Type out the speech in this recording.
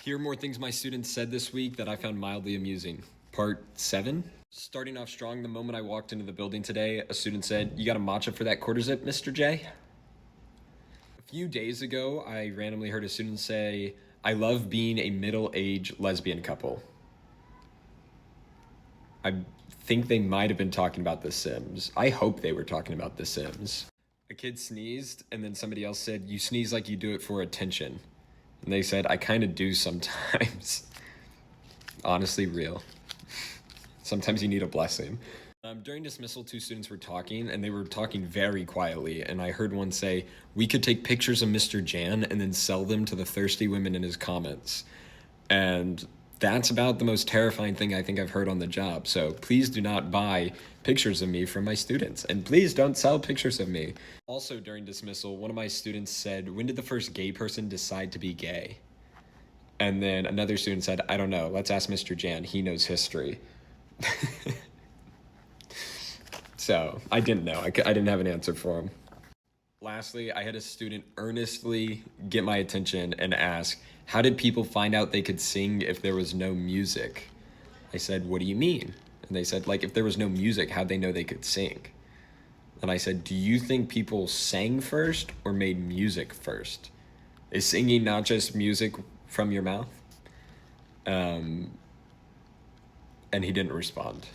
Here are more things my students said this week that I found mildly amusing. Part 7. Starting off strong, the moment I walked into the building today, a student said, "You got a matcha for that quarter zip, Mr. J?" A few days ago, I randomly heard a student say, "I love being a middle-aged lesbian couple." I think they might have been talking about The Sims. I hope they were talking about The Sims. A kid sneezed, and then somebody else said, "You sneeze like you do it for attention." And they said, "I kind of do sometimes." Honestly, real. Sometimes you need a blessing. During dismissal, two students were talking, and they were talking very quietly, and I heard one say, "We could take pictures of Mr. Jan and then sell them to the thirsty women in his comments." And that's about the most terrifying thing I think I've heard on the job. So please do not buy pictures of me from my students, and please don't sell pictures of me. Also, during dismissal, one of my students said, "When did the first gay person decide to be gay?" And then another student said, "I don't know. Let's ask Mr. Jan. He knows history." So I didn't know. I didn't have an answer for him. Lastly, I had a student earnestly get my attention and ask, "How did people find out they could sing if there was no music?" I said, "What do you mean?" And they said, "Like, if there was no music, how'd they know they could sing?" And I said, "Do you think people sang first or made music first? Is singing not just music from your mouth?" And he didn't respond.